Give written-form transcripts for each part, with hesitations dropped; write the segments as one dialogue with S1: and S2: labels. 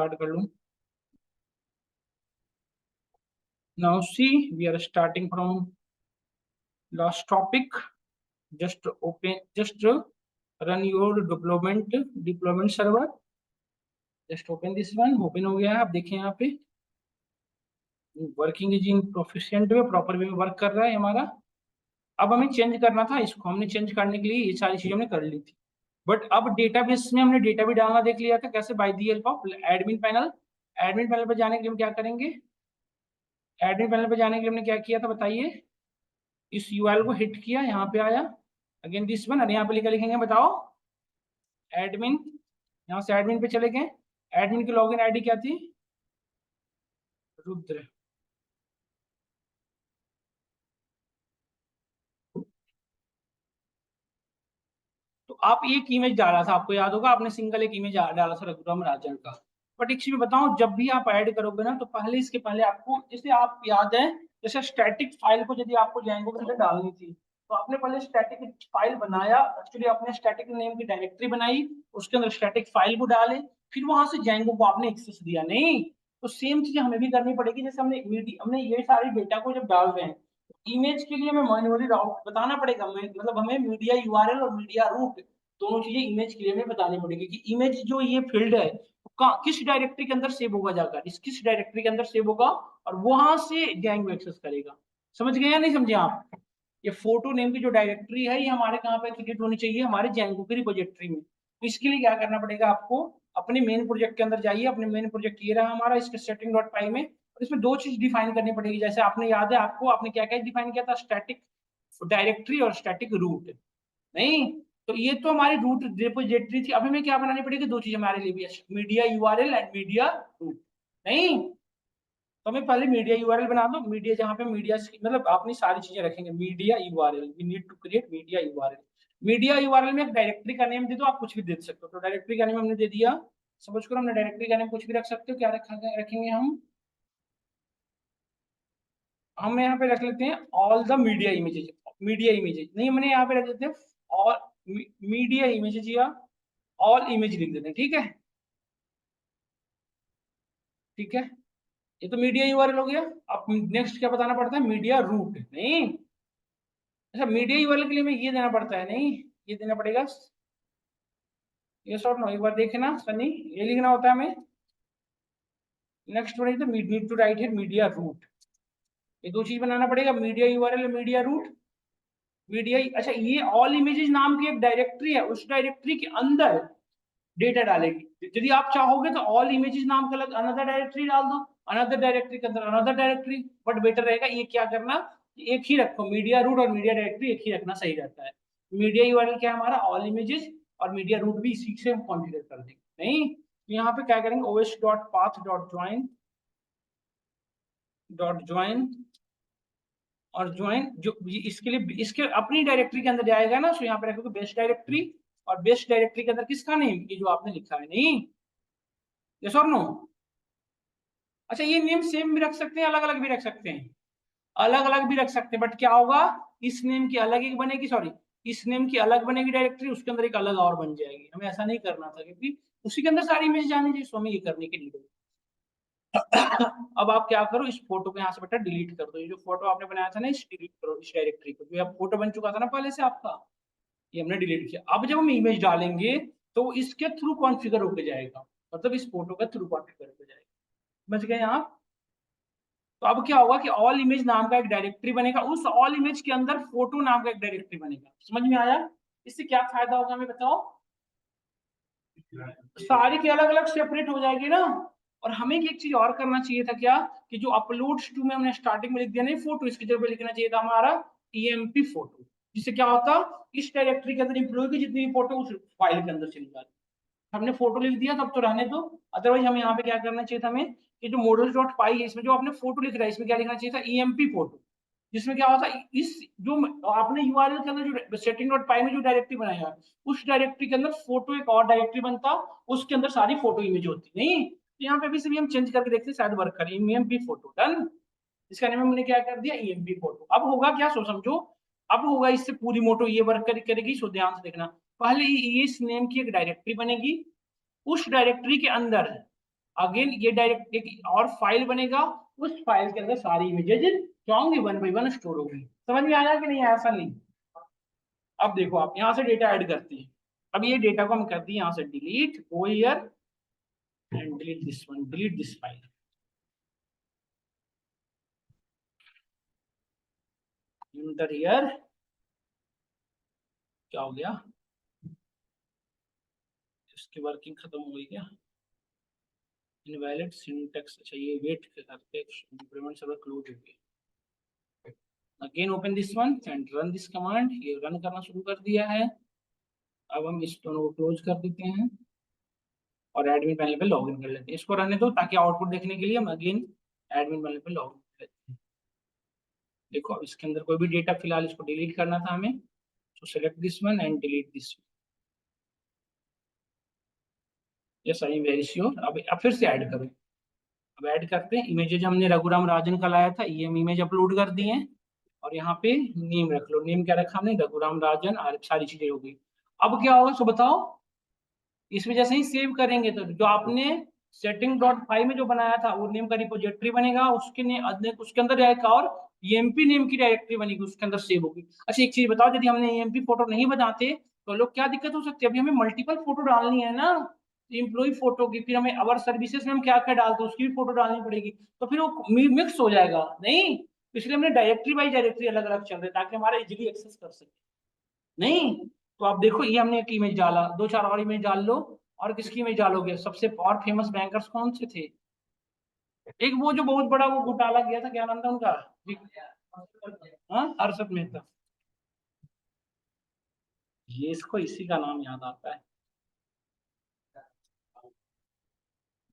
S1: Start कर लूं। Now see we are starting from last topic. just run your deployment server। Just open this one, open हो गया है। आप देखें यहाँ पे working is in proficient way, proper way में वर्क कर रहा है हमारा। अब हमें चेंज करना था इसको, हमने चेंज करने के लिए ये सारी चीजें हमने कर ली थी। बट अब डेटाबेस में हमने डेटा भी डालना देख लिया था कैसे, by the help of admin panel. Admin panel पर जाने के लिए हम क्या करेंगे, एडमिन पैनल पर जाने के लिए हमने क्या किया था बताइए। इस यूआरएल को हिट किया, यहाँ पे आया अगेन दिस वन, और यहाँ पे लिखेंगे बताओ एडमिन। यहाँ से एडमिन पे चले गए। एडमिन की लॉगिन आईडी क्या थी, रुद्र। तो आप एक इमेज डाला था, आपको याद होगा, आपने सिंगल एक इमेज डाला था रघुराम राजन का। बट एक चीज बताऊं, जब भी आप ऐड करोगे ना तो पहले इसके पहले आपको, जैसे आप याद है, जैसे स्टैटिक फाइल को यदि आपको जेंगो के अंदर डालनी थी तो आपने पहले स्टैटिक फाइल बनाया। एक्चुअली आपने स्टैटिक नेम की डायरेक्टरी बनाई, उसके अंदर स्टैटिक फाइल को डाले, फिर वहां से जेंगो को आपने एक्सेस दिया। नहीं, तो सेम चीज हमें भी करनी पड़ेगी। जैसे हमने ये सारी डेटा को जब डाल रहे हैं, इमेज के लिए हमें मैन्युअली राउट बताना पड़ेगा। मतलब हमें मीडिया यूआरएल और मीडिया रूट दोनों चीजें इमेज के लिए हमें बतानी पड़ेगी कि इमेज जो ये फील्ड है किस डायरेक्टरी के अंदर सेव होगा, जाकर इस किस डायरेक्टरी के अंदर सेव होगा, और वहां से जेंगो एक्सेस करेगा। समझ गए या नहीं समझे आप। ये फोटो नेम की जो डायरेक्टरी है ये हमारे कहाँ पे क्रिएट होनी चाहिए, हमारे जेंगो की रिपोजिटरी में। तो इसके लिए क्या करना पड़ेगा आपको, अपने मेन प्रोजेक्ट के अंदर जाइए। अपने मेन प्रोजेक्ट ये रहा हमारा, इसके सेटिंग डॉट पाई में, और इसमें दो चीज डिफाइन करनी पड़ेगी। जैसे आपने याद है, आपको आपने क्या क्या डिफाइन किया था, स्टैटिक डायरेक्टरी और स्टैटिक रूट। नहीं, तो ये तो हमारी रूट रिपोजिटरी थी। अभी हमें क्या बनानी पड़ेगी, दो चीज हमारे लिए भी, media URL and media root. नहीं, तो हमें पहले मीडिया यूआरएल बना दो। मीडिया जहां पे मीडिया मतलब अपनी सारी चीजें रखेंगे, media URL, we need to create media URL. Media URL में एक डायरेक्टरी का नेम दे दो, आप कुछ भी दे सकते हो। तो डायरेक्टरी का नेम हमने दे दिया, समझ करो, हमने डायरेक्टरी का नेम कुछ भी रख सकते हो। क्या रखेंगे हम यहाँ पे रख लेते हैं all the media images. Media images नहीं, हमने यहाँ पे रख देते हैं और मीडिया इमेजेस या ऑल इमेज लिख देते हैं। ठीक है, ठीक है, ये तो मीडिया यूआरएल हो गया। अब नेक्स्ट क्या बताना पड़ता है, मीडिया रूट। नहीं, अच्छा, मीडिया यूआरएल के लिए हमें ये देना पड़ता है, नहीं ये देना पड़ेगा, ये और नो, एक बार देखे ना सनी, ये लिखना होता है हमें। Next one is the need to write here media root. ये दो चीज बनाना पड़ेगा, मीडिया यूआरएल और मीडिया रूट। मीडिया, अच्छा, ये ऑल इमेजेस नाम की एक डायरेक्टरी है, उस डायरेक्टरी के अंदर डेटा डालेगी। यदि आप चाहोगे तो ऑल इमेजेस नाम का अलग अनदर डायरेक्टरी डाल दो, अनदर डायरेक्टरी के अंदर अनदर डायरेक्टरी। बट बेटर रहेगा ये क्या करना, एक ही रखो, मीडिया रूट और मीडिया डायरेक्टरी एक ही रखना सही रहता है। मीडिया यूआरएल क्या है हमारा, ऑल इमेजेस, और मीडिया रूट भी इसी से हम कॉन्फ़िगर कर देंगे। नहीं, तो यहाँ पे क्या करेंगे, os dot path dot join और ज्वाइन, जो इसके लिए इसके अपनी डायरेक्टरी के अंदर जाएगा ना, तो यहाँ पे रखोगे बेस्ट डायरेक्टरी, और बेस्ट डायरेक्टरी के अंदर किसका नेम, ये जो आपने लिखा है। नहीं, यस और नो। अच्छा, ये नेम सेम भी रख सकते हैं, अलग अलग भी रख सकते हैं, अलग अलग भी रख सकते हैं। बट क्या होगा, इस नेम की अलग एक बनेगी, सॉरी, इस नेम की अलग बनेगी डायरेक्टरी, उसके अंदर एक अलग और बन जाएगी। हमें ऐसा नहीं करना था, क्योंकि उसी के अंदर सारी इमेज जानी चाहिए, सो हमें ये करने की नीड है। अब आप क्या करो, इस फोटो को यहाँ से बेटा डिलीट कर दो। ये जो फोटो आपने बनाया था ना, इस डिलीट करो, इस डायरेक्टरी को। जो फोटो बन चुका था ना पहले से आपका, ये हमने डिलीट किया। अब जब हम इमेज डालेंगे तो इसके थ्रू कॉन्फ़िगर होके जाएगा, मतलब इस फोटो के थ्रू कॉन्फ़िगर होके जाएगा। समझ गए आप। तो अब क्या होगा कि ऑल इमेज नाम का एक डायरेक्टरी बनेगा, उस ऑल इमेज के अंदर फोटो नाम का एक डायरेक्टरी बनेगा। समझ में आया। इससे क्या फायदा होगा हमें बताओ, सारी की अलग अलग सेपरेट हो जाएगी ना। और हमें एक चीज और करना चाहिए था, क्या, कि जो अपलोड्स टू में हमने स्टार्टिंग में लिख दिया नहीं फोटो, इसकी जगह पे लिखना चाहिए था हमारा ईएमपी फोटो। जिससे क्या होता, इस डायरेक्टरी के अंदर इंप्लॉय की जितनी भी फोटो उस फाइल के अंदर चली जाती। हमने फोटो लिख दिया तब तो रहने दो, अदरवाइज हमें यहाँ पे क्या करना चाहिए था, हमें ये जो मॉडल्स डॉट पाई है, इसमें जो आपने फोटो लिख रहा है, इसमें क्या लिखना चाहिए था, ईएमपी फोटो। जिसमें क्या होता है, इस जो आपने यूआरएल के अंदर जो सेटिंग डॉट पाई में जो डायरेक्टरी बनाया है, उस डायरेक्टरी के अंदर फोटो एक और डायरेक्टरी बनता, उसके अंदर सारी फोटो इमेज होती। नहीं, तो यहाँ पे भी सभी हम चेंज करके देखते शायद वर्क करें, ईएमपी फोटो डन। इसका नाम हमने क्या कर दिया, ईएमपी फोटो। अब होगा क्या, सो समझो, अब होगा इससे पूरी मोटो ये वर्क करेगी। सो ध्यान से देखना, पहले इस नेम की एक डायरेक्टरी बनेगी, उस डायरेक्टरी के अंदर अगेन ये डायरेक्ट एक और फाइल बनेगा, उस फाइल के अंदर सारी इमेजेस क्या होंगी, 1 by 1 स्टोर होगी। समझ में आया कि नहीं, ऐसा नहीं। अब देखो आप यहाँ से डेटा ऐड करते हैं। अब ये डेटा को हम करते हैं यहाँ से delete, go here and delete this one, delete this file. Inter here, क्या हो गया, इसकी वर्किंग खत्म हो गई क्या, इनवैलिड सिंटैक्स। अच्छा ये वेट करते, इंप्लीमेंट सर्वर क्लोज हो गया। Again open this one and run this command, ये रन करना शुरू कर दिया है। अब हम इस दोनों को क्लोज कर देते हैं और एडमिन पैनल पे लॉगिन कर लेते हैं। इसको रहने दो ताकि आउटपुट देखने के लिए हम अगेन एडमिन पैनल पे लॉगिन कर लेते हैं। देखो अब इसके अंदर कोई भी डेटा, फिलहाल इसको डिलीट करना था हमें, तो select this one and delete this one. Yes I am very sure. अब फिर से ऐड करो। अब ऐड करते हैं इमेजेज, हमने रघुराम राजन का लाया था, ये हम इमेज अपलोड कर दिए हैं। और यहाँ पे नेम रख लो, नेम क्या रखा हमने, रघुराम राजन, और सारी चीजें हो गई। अब क्या होगा सो बताओ, इस वजह से ही सेव करेंगे तो जो आपने सेटिंग डॉट फाइव में जो बनाया था वो नेम का रिपोजिटरी बनेगा, उसके अंदर जाएगा और ईएमपी नेम की डायरेक्टरी बनेगी, उसके अंदर सेव होगी। अच्छा एक चीज बताओ, यदि हमने ईएमपी फोटो नहीं बनाते तो लोग क्या दिक्कत हो सकती है, अभी हमें मल्टीपल फोटो डालनी है ना, इम्प्लॉय फोटो की, फिर हमें अवर सर्विसेज में हम क्या क्या डालते हैं उसकी भी फोटो डालनी पड़ेगी, तो फिर वो मिक्स हो जाएगा नहीं। इसलिए हमने डायरेक्टरी बाई डायरेक्टरी अलग अलग चल रहे ताकि हमारा इजिली एक्सेस कर सके। नहीं तो आप देखो, ये हमने एक इमेज डाला, दो चार और इमेज डाल लो। और किसकी इमेज डालोगे, सबसे और फेमस बैंकर्स कौन से थे, एक वो जो बहुत बड़ा वो घोटाला किया था, क्या नाम था उनका, हाँ हर्षद मेहता। ये इसको इसी का नाम याद आता है,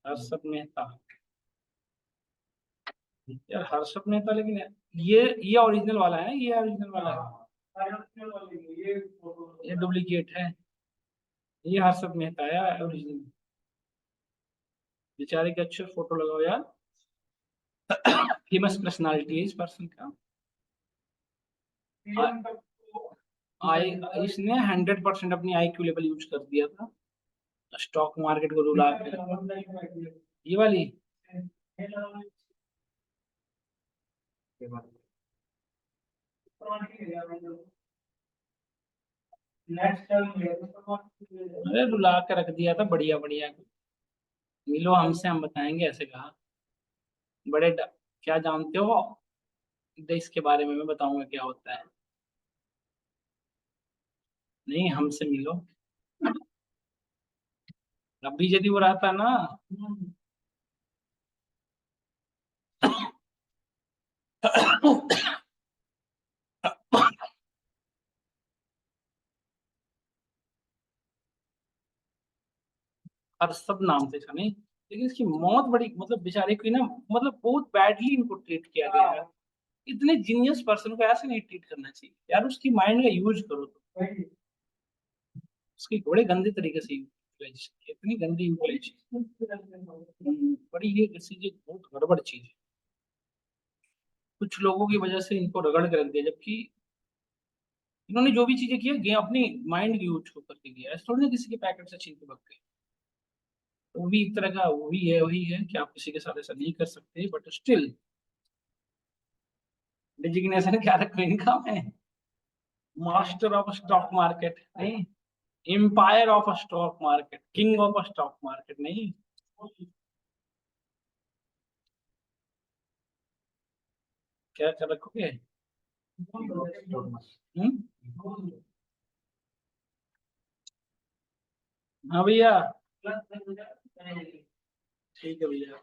S1: हर्षद मेहता। यार हर्षद मेहता, लेकिन ये ओरिजिनल वाला है, ये ओरिजिनल वाला है, ये डुप्लीकेट है, ये हर्षद मेहता है ओरिजिनल। बेचारे के अच्छे फोटो लगाओ यार, फेमस पर्सनालिटी है इस पर्सन का। आई इसने 100% अपनी IQ लेवल यूज कर दिया था, स्टॉक मार्केट को रुला के। ये वाली अरे रुला के रख दिया था, बढ़िया बढ़िया। मिलो हमसे, हम बताएंगे, ऐसे कहा। क्या जानते हो देश के बारे में, मैं बताऊंगा क्या होता है। नहीं हमसे मिलो, अभी यदि वो रहता ना। और सब नाम से था नहीं, लेकिन इसकी मौत बड़ी, मतलब बेचारे की ना, मतलब बहुत बैडली इनको ट्रीट किया गया है। इतने जीनियस पर्सन को ऐसे नहीं ट्रीट करना चाहिए यार, उसकी माइंड का यूज करो तो। उसकी बड़े गंदे तरीके से यूटिलाइज, इतनी गंदी यूटिलाइज, बड़ी ये चीज बहुत गड़बड़ चीज है। कुछ लोगों की वजह से इनको रगड़ के रख दिया, जबकि इन्होंने जो भी चीजें की है अपनी माइंड की यूज करके किया, ऐसा थोड़ी ना किसी के पैकेट से छीन के भाग गए। तो वो भी एक तरह का वही है कि आप किसी के साथ ऐसा नहीं कर सकते, बट स्टिल डिजिग्नेशन क्या रखो इनका में, मास्टर ऑफ स्टॉक मार्केट नहीं, empire of stock market, king of stock market नहीं। क्या कर रखोगे, हम्म? हाँ भैया, ठीक है भैया।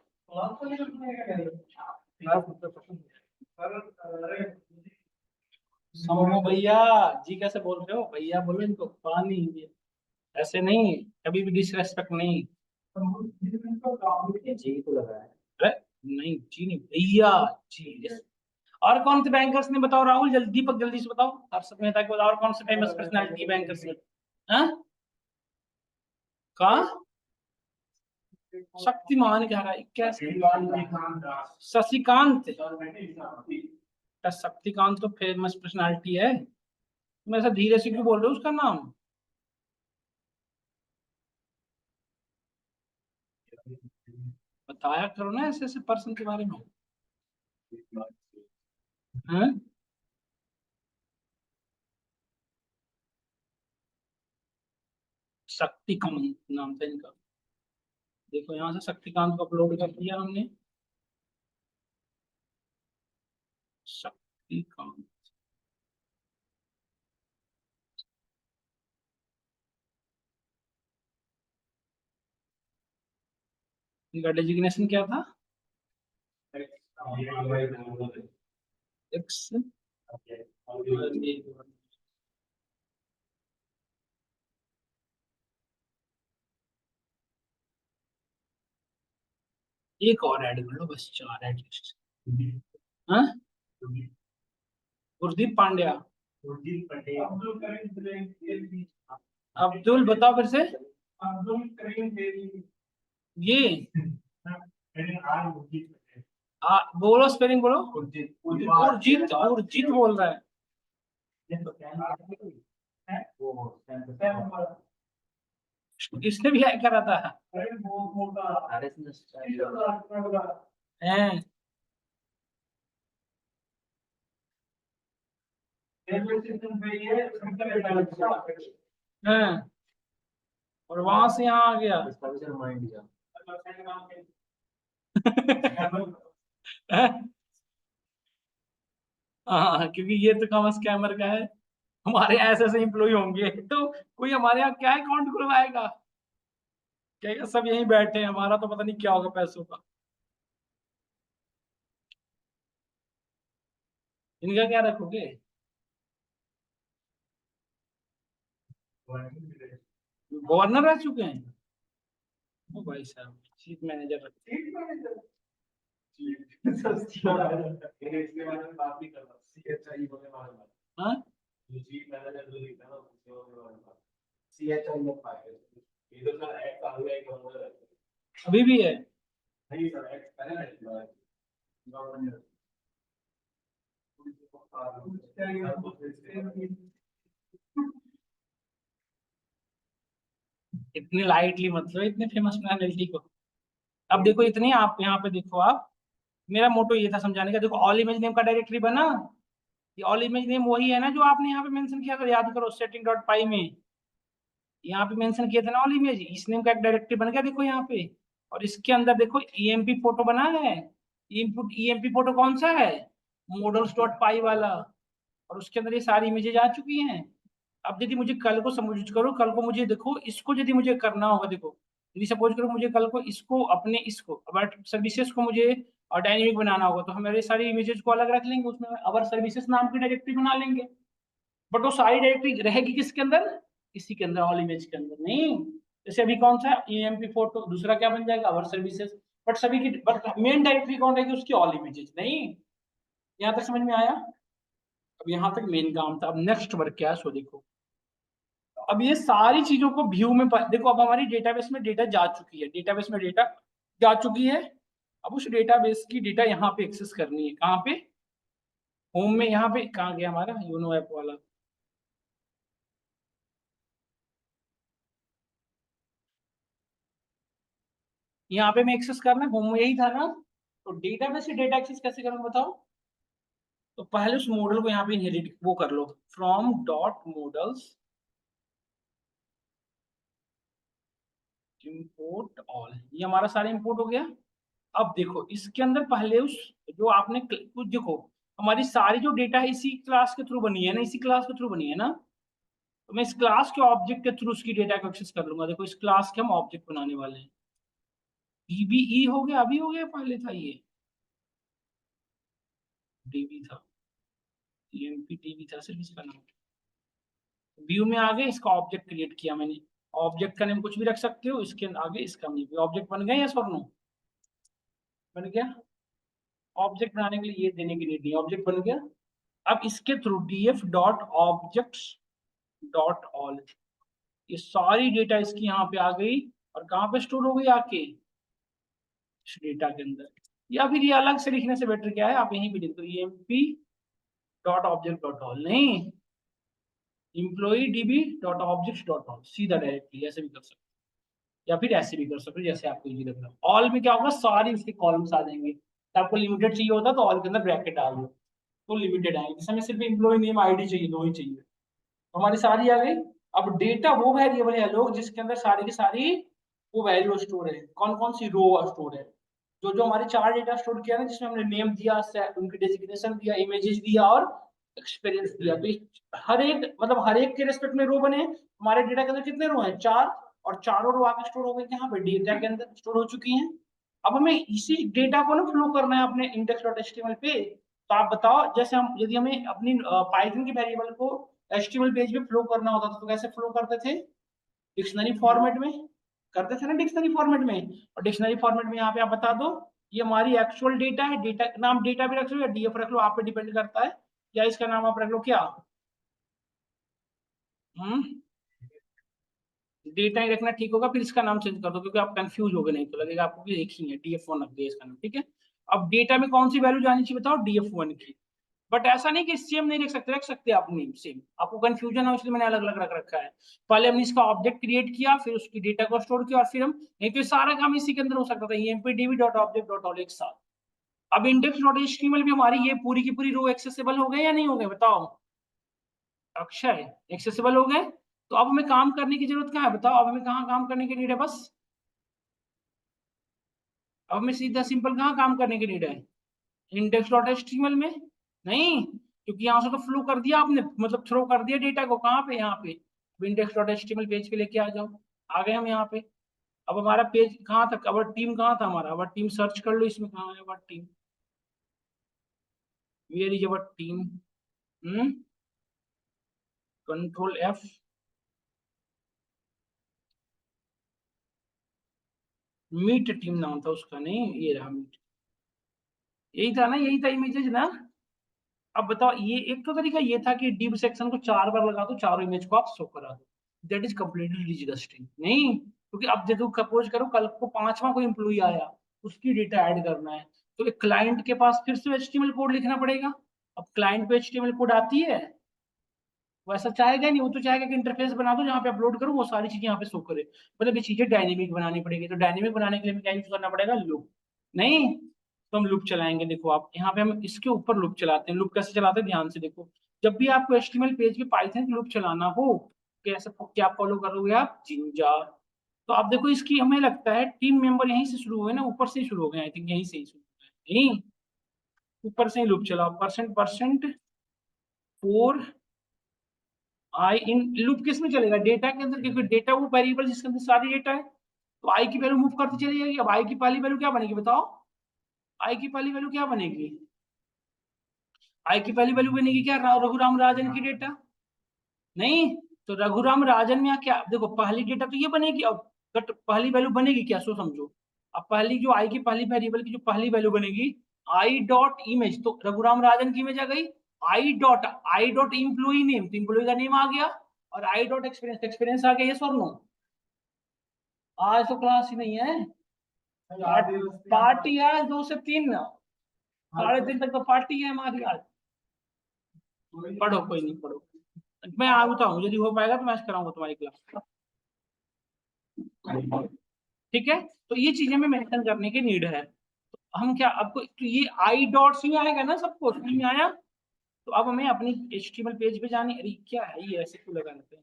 S1: समो भैया, जी कैसे बोल रहे हो, भैया बोलो इनको, पानी ऐसे नहीं, कभी भी डिसरेस्पेक्ट नहीं। जी तो लगा है, अरे नहीं जी नहीं भैया, जी yes। और कौन से बैंकर्स ने, बताओ राहुल, जल्दी दीपक जल्दी से बताओ, हर्षद मेहता के बताओ, और कौन से फेमस पर्सनालिटी बैंकर्स ने, हाँ कहा, शक्तिमान कह रहा है कैसे, शशिकांत, क्या शक्तिकांत तो फेमस पर्सनालिटी है, तुम ऐसा धीरे से क्यों बोल रहे हो उसका नाम। बताया करो ना ऐसे ऐसे पर्सन के बारे में। हैं? शक्तिकांत नाम था इनका। देखो यहाँ से शक्तिकांत को अपलोड कर दिया हमने। शक्तिकांत। इनका डेजिग्नेशन क्या था? एक्स। एक और ऐड कर लो, बस 4 एटलीस्ट। हाँ, गुरदीप पांड्या। अब्दुल बताओ फिर से। ये बोलो, स्पेलिंग बोलो। उर्जित, उर्जित बोल रहा है। इसने भी हैक करा था। हैं? हैं? और वहां से यहाँ आ गया। हैं? हाँ, क्योंकि ये तो कम स्कैमर का है। हमारे ऐसे ऐसे एम्प्लॉय होंगे तो कोई हमारे यहाँ क्या अकाउंट खुलवाएगा? कहेगा सब यहीं बैठे हैं, हमारा तो पता नहीं क्या होगा पैसों का। इनका क्या रखोगे? गवर्नर रह चुके हैं? ओ भाई साहब, चीफ मैनेजर रख। हाँ? अभी भी है? इतनी लाइटली मतलब इतने फेमस पर्सनालिटी को। अब देखो इतनी, आप यहाँ पे देखो आप। मेरा मोटो ये था समझाने का, देखो ऑल इमेज नेम का डायरेक्टरी बना। ये ऑल इमेज नेम वही है ना जो आपने यहाँ पे मेंशन किया था, याद करो सेटिंग डॉट पाई में। यहाँ पे मेंशन किया था ना ऑल इमेज, इस नेम का एक डायरेक्टरी बन गया देखो यहाँ पे। और इसके अंदर देखो ईएमपी फोटो बना है। इनपुट ईएमपी फोटो कौन सा है? मॉडल्स डॉट पाई वाला। और उसके अंदर ये सारी इमेजेस आ चुकी हैं। अब यदि मुझे कल को समझ करो, कल को मुझे देखो इसको यदि मुझे करना होगा, देखो यदि सपोज करो मुझे कल को इसको अपने इसको अबाउट सर्विसेज को मुझे और डायनेमिक बनाना होगा, तो हमारे सारी इमेजेस को अलग रख लेंगे, उसमें अवर सर्विसेज नाम की डायरेक्टरी बना लेंगे। बट वो सारी डायरेक्टरी रहेगी किसके अंदर? इसी के अंदर, ऑल इमेज के अंदर नहीं। जैसे अभी कौन सा ईएमपी फोटो, दूसरा क्या बन जाएगा? अवर सर्विसेज। बट सभी की बट मेन डायरेक्टरी कौन रहेगी? उसकी ऑल इमेजेस नहीं। यहाँ तक समझ में आया? अब यहाँ तक मेन काम था। अब नेक्स्ट वर्क क्या है सो देखो। अब ये सारी चीजों को व्यू में देखो, अब हमारी डेटाबेस में डेटा जा चुकी है, डेटाबेस में डेटा जा चुकी है। अब उस डेटाबेस की डेटा यहाँ पे एक्सेस करनी है, कहाँ पे? होम में। यहाँ पे कहाँ गया हमारा यूनो ऐप वाला? यहाँ पे मैं एक्सेस करना, होम में यही था ना। तो डेटाबेस से डेटा एक्सेस कैसे करूँ बताओ? तो पहले उस मॉडल को यहाँ पे इनहेरिट वो कर लो, from dot models import all. ये हमारा सारा इंपोर्ट हो गया। अब देखो इसके अंदर पहले उस जो आपने कुछ देखो, हमारी सारी जो डेटा है इसी क्लास के थ्रू बनी है ना, इसी क्लास के थ्रू बनी है ना। तो मैं इस क्लास के ऑब्जेक्ट के थ्रू उसकी डेटा को एक्सेस कर लूंगा। देखो इस क्लास के हम ऑब्जेक्ट बनाने वाले हैं। डीबीई हो गया, अभी हो गया, पहले था ये डीबी था, ईएमपी डीबी था सिर्फ इसका नाम। व्यू में आ गए, इसका ऑब्जेक्ट क्रिएट किया मैंने। ऑब्जेक्ट का नेम कुछ भी रख सकते हो, इसके आगे इसका नेम। ऑब्जेक्ट बन गया, यस और नो? बन गया। ऑब्जेक्ट बनाने के लिए ये देने की नीड नहीं, ऑब्जेक्ट बन गया। अब इसके through DF dot objects dot all, ये सारी डेटा इसकी यहाँ पे आ गई। और कहाँ पे स्टोर हो गई? आके इस डेटा के अंदर। या फिर ये अलग से लिखने से बेटर क्या है, आप यहीं पे लिख दो EMP dot object dot all, नहीं employee DB dot object dot all, सीधा डायरेक्टली ऐसे भी कर सकते या फिर ऐसे भी कर सकते हो जैसे आपको इजी लग रहा है। ऑल में क्या होगा, सारी उसके कॉलम्स आ जाएंगे। तो आपको लिमिटेड चाहिए होता तो ऑल के अंदर ब्रैकेट डाल दो, तो लिमिटेड आएंगे। जैसे हमें सिर्फ एम्प्लॉय नेम आईडी चाहिए, दो ही चाहिए, तो हमारी सारी आ गई। अब डेटा वो वेरिएबल है लोग जिसके अंदर सारी की सारी वो वैल्यू स्टोर है। कौन कौन सी रो स्टोर है, जो जो हमारे चार डेटा स्टोर किया ना, जिसमें हमने नेम दिया, उनकी डेजिग्नेशन दिया, इमेजेस दिया और एक्सपीरियंस दिया। तो हर एक मतलब हर एक के रेस्पेक्ट में रो बने। हमारे डेटा के अंदर कितने रो हैं, चार, और चारों रो आगे स्टोर हो गए यहाँ पे डेटा के अंदर स्टोर हो चुकी हैं। अब हमें इसी डेटा को ना फ्लो करना है अपने index.html पे। तो आप बताओ, जैसे हम यदि हमें अपनी पाइथन की वेरिएबल को एचटीएमएल पेज पे फ्लो करना होता था तो कैसे फ्लो करते थे, डिक्शनरी फॉर्मेट में करते थे ना, डिक्शनरी फॉर्मेट में। और डिक्शनरी फॉर्मेट में यहाँ पे आप बता दो ये हमारी एक्चुअल डेटा है, डेटा नाम डेटा भी रख लो या डीएफ रख लो, आप पे डिपेंड करता है, या इसका नाम आप रख लो क्या, डेटा ही रखना ठीक होगा। फिर इसका नाम चेंज कर दो क्योंकि आप कंफ्यूज हो गए, नहीं तो लगेगा आपको कि एक ही है, DF1 रख दिया इसका नाम, ठीक है। अब डेटा में कौन सी वैल्यू जानी चाहिए बताओ, DF1 की। बट ऐसा नहीं कि सेम नहीं रख सकते आप नेम सेम, आपको कंफ्यूजन हो इसलिए मैंने अलग अलग रख रखा है। पहले हमने इसका ऑब्जेक्ट क्रिएट किया, फिर उसकी डेटा को स्टोर किया, और फिर हम, नहीं तो सारा काम इसी के अंदर हो सकता था, empdb.object.all एक साथ। अब index.html भी हमारी ये पूरी की पूरी रो एक्सेसिबल हो गए या नहीं हो गए बताओ, अक्षय एक्सेसिबल हो गए। तो अब हमें काम करने की जरूरत कहाँ है बताओ, अब हमें कहाँ काम करने की नीड है, बस अब हमें सीधा सिंपल कहाँ काम करने की नीड है, index.html में। नहीं, क्योंकि यहाँ से तो फ्लो कर दिया आपने, मतलब थ्रो कर दिया डेटा को कहाँ पे, यहाँ पे index.html पेज पे लेके आ जाओ। आ गए हम यहाँ पे। अब हमारा पेज कहाँ था, अवर टीम कहाँ था हमारा, अवर टीम सर्च कर लो इसमें, कहाँ है our team, where is our team, control F, meet team नाम था उसका, नहीं ये रहा मीट, यही था ना, यही था इमेजेस ना। अब बताओ, ये एक तो तरीका ये था कि डिव सेक्शन को 4 बार लगा दो, चारों इमेज को आप शो करा दो, दैट इज कम्प्लीटली डिसगस्टिंग। नहीं, क्योंकि अब देखो सपोज करो कल को पांचवा कोई एम्प्लॉई आया, उसकी डेटा ऐड करना है, तो एक क्लाइंट के पास फिर से एचटीएमएल कोड लिखना पड़ेगा। अब क्लाइंट पे एचटीएमएल कोड आती है, वो ऐसा चाहेगा नहीं, वो तो चाहेगा कि इंटरफेस बना दो जहाँ पे अपलोड करो वो सारी चीजें यहाँ पे शो करे। मतलब ये चीजें डायनेमिक बनानी पड़ेगी, तो डायनेमिक बनाने के लिए हमें क्या यूज करना पड़ेगा, लूप। नहीं, तो हम लूप चलाएंगे। देखो आप यहाँ पे हम इसके ऊपर लूप चलाते हैं। लूप कैसे चलाते हैं ध्यान से देखो, जब भी आपको एचटीएमएल पेज पे पाइथन लूप चलाना हो, कैसे क्या फॉलो करोगे आप, जिंजार। तो आप देखो इसकी, हमें लगता है टीम मेंबर यहीं से शुरू हुए ना, ऊपर से ही शुरू हो गए, आई थिंक यहीं से ही शुरू हुए हैं। नहीं, ऊपर से ही लूप चलाओ, percent percent four I in loop किस में चलेगा, डेटा के अंदर, क्योंकि डेटा वो वेरिएबल जिसके अंदर सारी डेटा है। तो आई की वैल्यू मूव करती चली जाएगी। अब आई की पहली वैल्यू क्या बनेगी बताओ, आई की पहली वैल्यू क्या बनेगी, आई की पहली वैल्यू बनेगी क्या, रघुराम राजन की डेटा। नहीं, तो रघुराम राजन में क्या, देखो पहली डेटा तो ये बनेगी। अब बट पहली वैल्यू बनेगी क्या, सो समझो। अब पहली जो आई की पहली वेरिएबल की जो पहली वैल्यू बनेगी, आई डॉट इमेज, तो रघुराम राजन की इमेज आ गई। आई डॉट इम्प्लॉई नेम, तो इम्प्लॉई का नेम आ गया। और आई डॉट एक्सपीरियंस, एक्सपीरियंस आ गया, ये सर नो। आज तो क्लास ही नहीं है, पार्टी है 2 से 3, 3:30 तक तो पार्टी है हमारी आज। पढ़ो, कोई नहीं, पढ़ो, मैं आता हूँ, यदि हो पाएगा तो मैं कराऊंगा तुम्हारी क्लास, ठीक है। तो ये चीजें में मेंशन करने की नीड है। तो हम क्या, आपको तो ये आई डॉट सी आएगा ना, सबको समझ में आया। तो अब हमें अपनी एचटीएमएल पेज पे जाने, अरे क्या है ये, ऐसे क्यों लगा रहते हैं।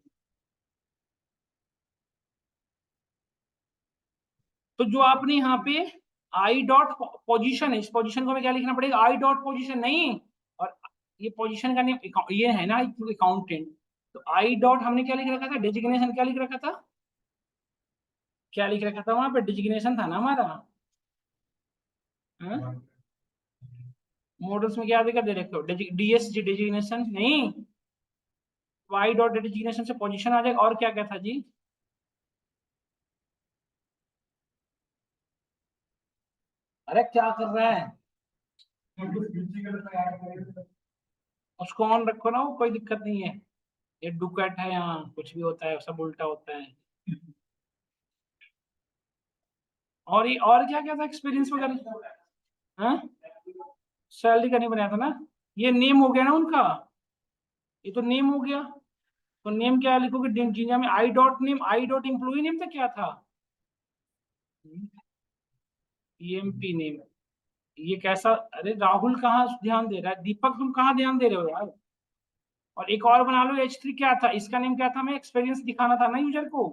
S1: तो जो आपने यहाँ पे आई डॉट पोजीशन है, इस पोजीशन को हमें क्या लिखना पड़ेगा, आई डॉट पोजीशन, नहीं। और ये पोजीशन का नेम ये है ना अकाउंटेंट, तो आई डॉट हमने क्या लिख रखा था, डेजिग्नेशन क्या लिख रखा था, क्या लिख रखा था वहां पे, डिजिग्नेशन था ना हमारा। मॉडल्स में क्या दिखा दे रखे हो, डीएसजी डिजिग्नेशन, नहीं, वाई डॉट डिजिग्नेशन से पोजीशन आ जाएगा। और क्या क्या था जी, अरे क्या कर रहा है, उसको ऑन रखो ना, वो कोई दिक्कत नहीं है। ये डुकैट है, यहाँ कुछ भी होता है, सब उल्टा होता है। और ये और क्या क्या था एक्सपीरियंस वगैरह, हाँ, सैलरी का नहीं बनाया था ना, ये नेम हो गया ना उनका, ये तो नेम हो गया। तो नेम क्या लिखोगे, जिंजा में I dot name, I dot employee name था, क्या था, ईएमपी नेम, ये कैसा? अरे राहुल कहाँ ध्यान दे रहा है, दीपक तुम कहाँ ध्यान दे रहे हो यार? और एक और बना लो, H3 क्या था, इसका नेम क्या था, मैं एक्सपीरियंस दिखाना था ना यूजर को।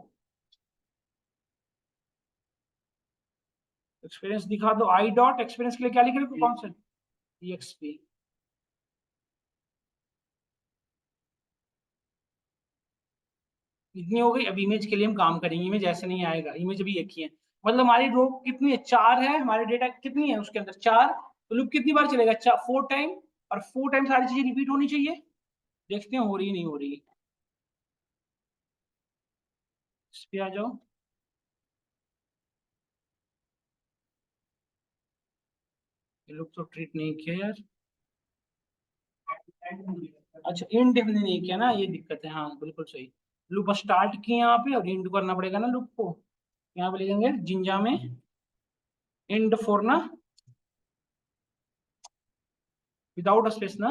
S1: एक्सपीरियंस दिखा दो, आई डॉट एक्सपीरियंस के लिए क्या लिख रहे हो, कौन सा? EXP। इतनी हो गई। अब इमेज के लिए हम काम करेंगे, इमेज ऐसे नहीं आएगा, इमेज अभी एक ही है। मतलब हमारी रो कितनी है, 4 है, हमारे डेटा कितनी है उसके अंदर 4, तो लूप कितनी बार चलेगा, 4 टाइम, और 4 टाइम सारी चीजें रिपीट होनी चाहिए। देखते हैं हो रही नहीं हो रही। इस पे आ जाओ। ये लोग तो ट्रीट नहीं किया यार। अच्छा इनडेफिनिट नहीं किया ना, ये दिक्कत है, हाँ बिल्कुल सही। लूप स्टार्ट किए यहाँ पे, और एंड करना पड़ेगा ना लूप को। यहाँ पे लिखेंगे जिंजा में एंड फोर ना, विदाउट स्पेस ना।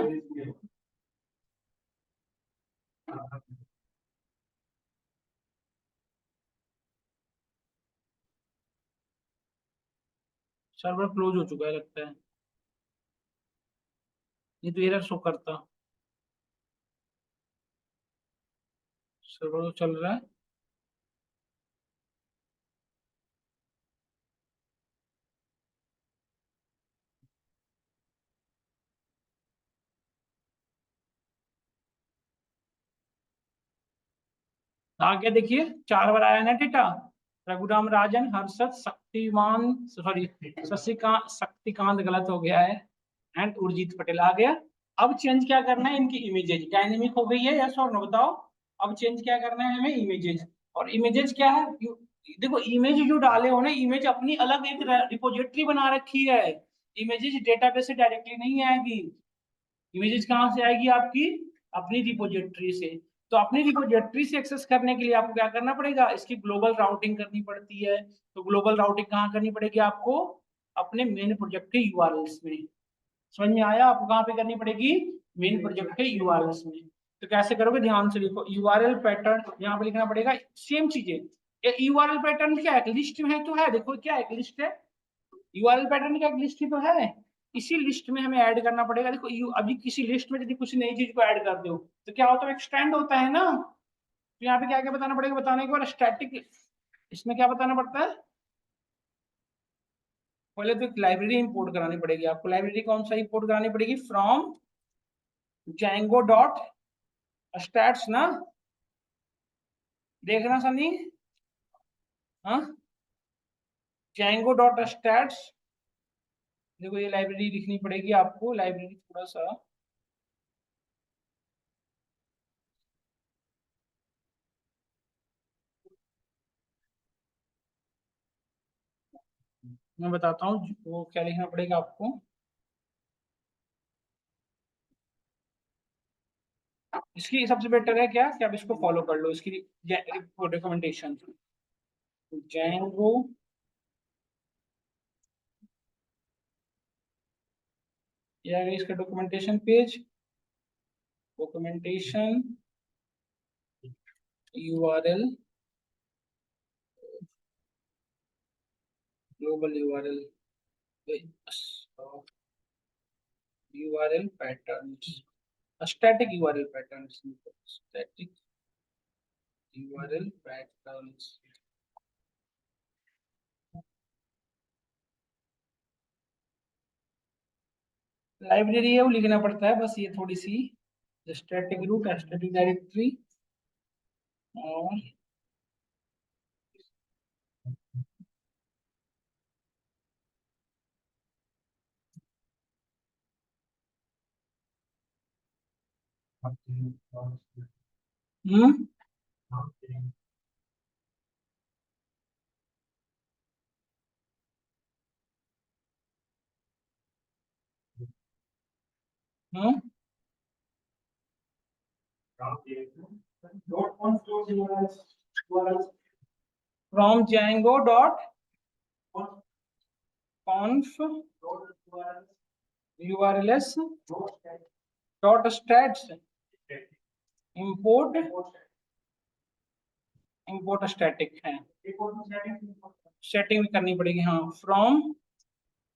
S1: सर्वर क्लोज हो चुका है लगता है, ये तो एरर शो करता। सर्वर तो चल रहा है। आगे देखिए 4 बार आया ना डेटा, रघुराम राजन, हर्षद, शक्तिमान, सॉरी शशिकांत, शक्तिकांत गलत हो गया है, एंड उर्जित पटेल आ गया। अब चेंज क्या करना है, इनकी इमेजेज डायनेमिक हो गई है, यस और नो बताओ। अब चेंज क्या करना है हमें, इमेजेज। और इमेजेज क्या है, देखो इमेज जो डाले हो ना, इमेज अपनी अलग एक रिपोजिटरी बना रखी है। इमेजेज डेटाबेस से डायरेक्टली नहीं आएगी। इमेजेस कहाँ से आएगी आपकी, अपनी रिपोजिटरी से। तो अपनी रिपोजिटरी से एक्सेस करने के लिए आपको क्या करना पड़ेगा, इसकी ग्लोबल राउटिंग करनी पड़ती है। तो ग्लोबल राउटिंग कहाँ करनी पड़ेगी आपको, अपने मेन प्रोजेक्ट के यूआरएल्स में। समझ में आया, आपको कहाँ पे करनी पड़ेगी, मेन प्रोजेक्ट के यूआरएल्स में। तो कैसे करोगे, ध्यान से लिखो, यूआरएल पैटर्न यहाँ पे लिखना पड़ेगा, सेम चीजें। यूआरएल पैटर्न क्या है, लिस्ट में है तो है, देखो क्या एक लिस्ट है, यूआरएल पैटर्न का एक लिस्ट ही तो है। इसी लिस्ट में हमें ऐड करना पड़ेगा। देखो अभी किसी लिस्ट में यदि कुछ नई चीज को ऐड कर दो तो क्या होता है, एक्सटेंड होता है ना। तो यहाँ पे क्या क्या बताना पड़ेगा, बताने के बाद स्टैटिक, इसमें क्या बताना पड़ता है, पहले तो एक लाइब्रेरी इंपोर्ट करानी पड़ेगी आपको। लाइब्रेरी कौन सा इंपोर्ट करानी पड़ेगी, फ्रॉम जैंगो डॉट स्टैट्स ना, देखना सनी, हाँ जैंगो डॉट स्टैट्स। देखो ये लाइब्रेरी लिखनी पड़ेगी आपको, लाइब्रेरी थोड़ा सा, मैं बताता हूँ वो क्या लिखना पड़ेगा आपको। इसकी सबसे बेटर है क्या कि आप इसको फॉलो कर लो, इसकी रिकमेंडेशन, जैंगो, या इसका documentation page, documentation URL, global URL, URL patterns, static URL patterns, static URL patterns. Library है वो लिखना पड़ता है बस, ये थोड़ी सी, स्टैटिक रूट, स्टैटिक डायरेक्टरी, और hmm hmm from Django dot conf URLs dot stats import, import static है, सेटिंग भी करनी पड़ेगी, हाँ, फ्रॉम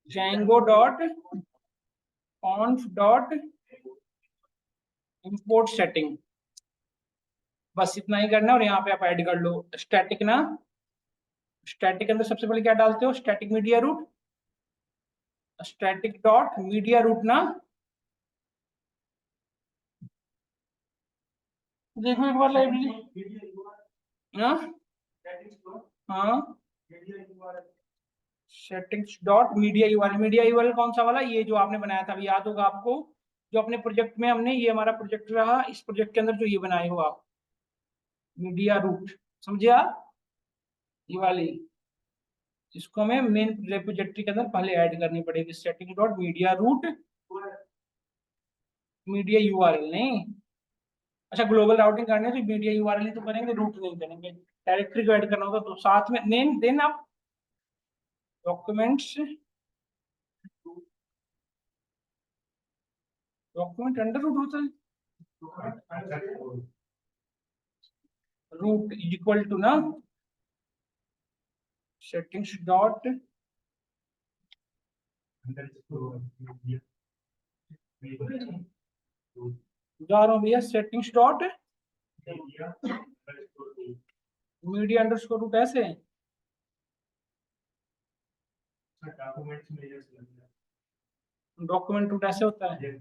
S1: Django dot conf dot import setting, बस इतना ही करना है। और यहाँ पे आप ऐड कर लो स्टैटिक ना, स्टैटिक के अंदर सबसे पहले क्या डालते हो, static media root, static dot media root ना, देखो एक बार लाइब्रेरी, हाँ हाँ, settings dot media URL, media URL कौन सा वाला, ये जो आपने बनाया था, अभी याद होगा आपको, जो अपने प्रोजेक्ट में हमने, ये हमारा प्रोजेक्ट रहा, इस प्रोजेक्ट के अंदर जो ये बनाए हो आप, मीडिया रूट, समझे आप, ये वाली, इसको हमें मेन रेपोजिटरी के अंदर पहले ऐड करनी पड़ेगी, setting dot media root, media URL नहीं, अच्छा ग्लोबल राउटिंग करने तो मीडिया यूआरएल ही तो करेंगे, रूट नहीं करेंगे, डायरेक्टरी को ऐड करना होगा तो साथ में नेम देन आप डॉक्यूमेंट्स, डॉक्यूमेंट अंडर रूट होता है, रूट इज इक्वल टू ना सेटिंग्स डॉट, जा रहा हूँ भैया, settings dot media underscore root, ऐसे डॉक्यूमेंट रूट ऐसे होता है,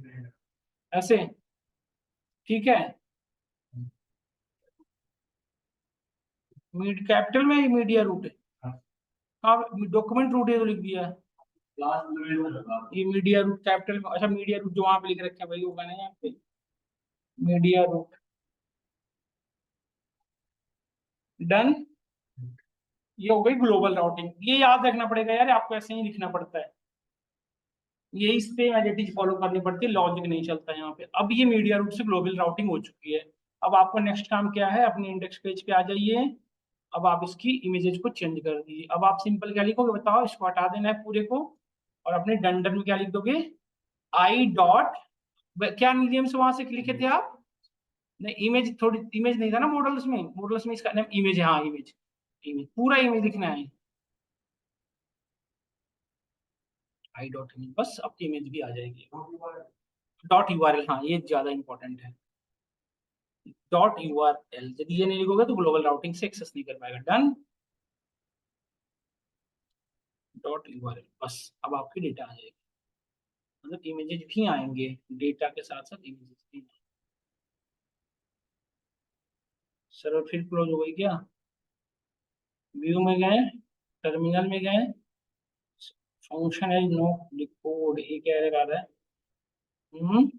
S1: ऐसे, ठीक है, कैपिटल में मीडिया रूट है, हाँ डॉक्यूमेंट रूट है तो लिख दिया है, ये मीडिया रूट कैपिटल में, अच्छा मीडिया रूट जो वहां पे लिख रखे हैं भाई होगा ना यहाँ पे, मीडिया रूट, डन, ये हो गई ग्लोबल राउटिंग, ये याद रखना पड़ेगा यार, आपको ऐसे ही लिखना पड़ता है, ये इस पे एडिटिंग फॉलो करनी पड़ती है, लॉजिक नहीं चलता यहाँ पे। अब ये मीडिया रूट से ग्लोबल राउटिंग हो चुकी है, अब आपको नेक्स्ट काम क्या है, अपने इंडेक्स पेज पे आ जाइए, अब आप इसकी इमेजेस को चेंज कर दीजिए, अब आप सिंपल क्या लिखोगे बताओ, इसको हटा देना है पूरे को, और अपने डंडर में क्या लिख दोगे, आई डॉट, क्या मीडियम से वहां से लिखे थे आप, नहीं इमेज, थोड़ी इमेज नहीं था ना मॉडल्स में, मॉडल्स में इसका नाम इमेज है, हाँ इमेज, इमेज पूरा इमेज लिखना है, आई डॉट इमेज, बस आपकी इमेज भी आ जाएगी, डॉट यूआरएल, हाँ ये ज्यादा इंपॉर्टेंट है, डॉट यूआरएल, यदि ये नहीं लिखोगे तो ग्लोबल राउटिंग से एक्सेस नहीं कर पाएगा, डन, डॉट यूआरएल, बस अब आपकी डेटा आ जाएगी, मतलब इमेजेस भी आएंगे, डेटा के साथ साथ इमेजेस भी, सर्वर फिर क्लोज हो गई क्या, व्यू में गए, टर्मिनल में गए, फंक्शन है नो कोड, ये क्या एरर आ रहा है, हम्म,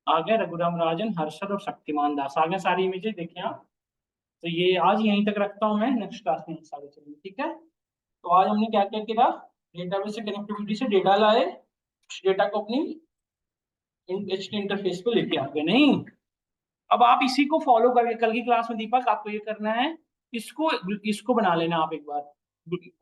S1: आ गए रघुराम राजन, हर्षद और शक्तिमान दास, आ गए सारी इमेजेस, देखिए आप, तो ये आज यहीं तक रखता हूँ मैं, नेक्स्ट क्लास में सारे चलेंगे, ठीक है। तो आज हमने क्या क्या किया, डेटाबेस से कनेक्टिविटी से डेटा लाए, डेटा को अपनी एचटीएमएल इंटरफेस पे लेके आ गए, नहीं, अब आप इसी को फॉलो करके कल की क्लास में दीपक आपको ये करना है, इसको इसको बना लेना आप एक बार,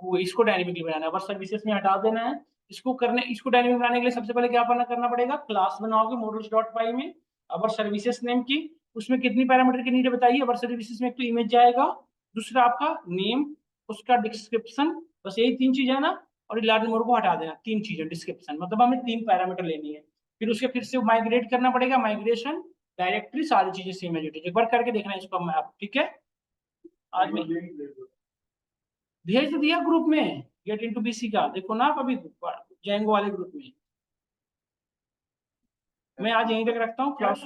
S1: वो इसको डायनेमिकली बनाना है, बस सर्विसेज में हटा देना है, इसको करने, इसको डायनेमिक बनाने के लिए सबसे पहले क्या करना पड़ेगा, क्लास बनाओगे मॉडल्स डॉट पाई में, अबर सर्विसेज नेम की, उसमें कितनी पैरामीटर की नीड बताइए, अबर सर्विसेज में एक तो इमेज जाएगा, दूसरा आपका नेम, उसका डिस्क्रिप्शन, बस यही तीन चीज है ना, और लार्ज नंबर को हटा देना, तीन चीजें, डिस्क्रिप्शन मतलब हमें तीन पैरामीटर लेनी है, फिर उसके फिर से माइग्रेट करना पड़ेगा, माइग्रेशन, डायरेक्टरी, सारी चीजें सेम है, एक बार करके देखना है इसको आप, ठीक है, आज में भेज तो दिया ग्रुप में, गेट इनटू बीसी का, देखो ना आप अभी जैंगो वाले ग्रुप में, मैं आज यहीं तक रखता हूँ क्लास।